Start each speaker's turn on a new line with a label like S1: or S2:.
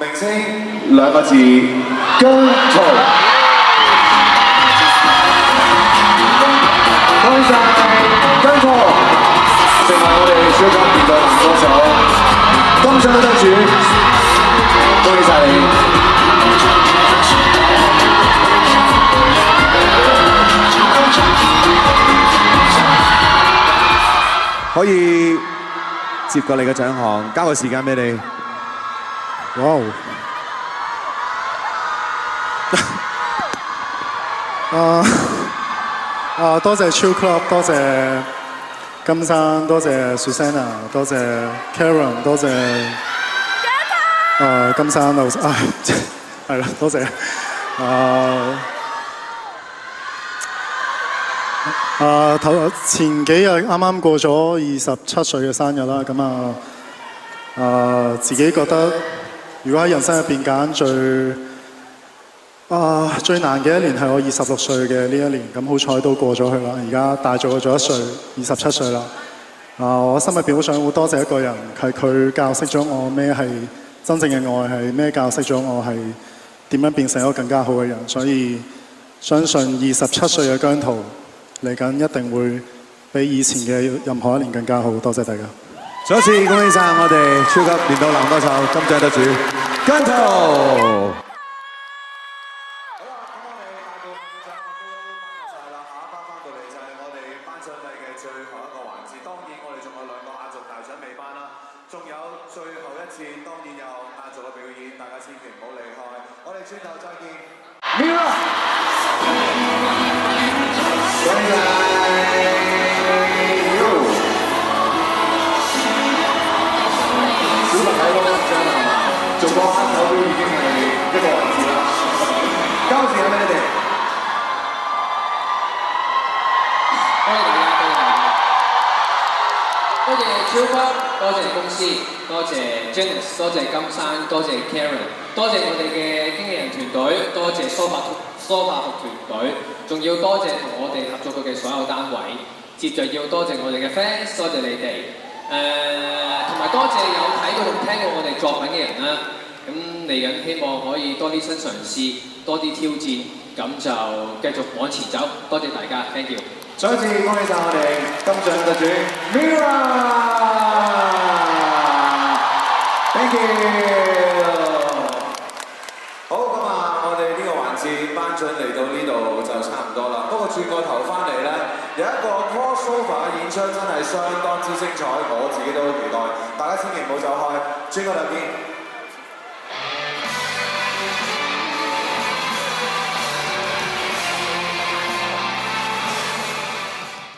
S1: 明星兩個字，姜濤。多謝姜濤，成為我哋超級電台男歌手，金獎得主，恭喜晒你！可以接過你嘅獎項，交個時間俾你。哇！
S2: 多謝 Chill Club， 多謝金生，多謝 Susanna， 多謝 Karen， 多謝金生，係啦，多謝前幾日啱啱過咗27歲嘅生日啦，咁自己覺得如果喺人生入邊揀最難嘅一年係我26歲嘅呢一年，咁好彩都過咗去啦。而家大咗一歲，27歲啦。我心入邊好想好多謝一個人，係佢教識咗我咩係真正嘅愛，係咩教識咗我係點樣變成一個更加好嘅人。所以相信27歲嘅姜濤嚟緊一定會比以前嘅任何一年更加好。多謝大家。
S1: 再一次恭喜晒我哋超級年度男歌手金獎得主姜濤。
S3: 多謝 Janice， 多謝金生，多謝 Karen， 多謝我哋嘅經紀人團隊，多謝梳化服團隊，仲要多謝同我哋合作過嘅所有單位。接着要多謝我哋嘅 fans， 多謝你哋，同埋多謝有睇過同聽過我哋作品嘅人啦。咁嚟緊希望可以多啲新嘗試，多啲挑戰，咁就繼續往前走。多謝大家 ，thank you。
S1: 再一次恭喜晒我哋金獎得主 Mira。Thank you。好，咁我哋呢個環節頒獎嚟到呢度就差唔多啦。不過轉個頭翻嚟咧，有一個 crossover 嘅演出真係相當之精彩，我自己都好期待。大家千祈唔好走開，轉個頭見。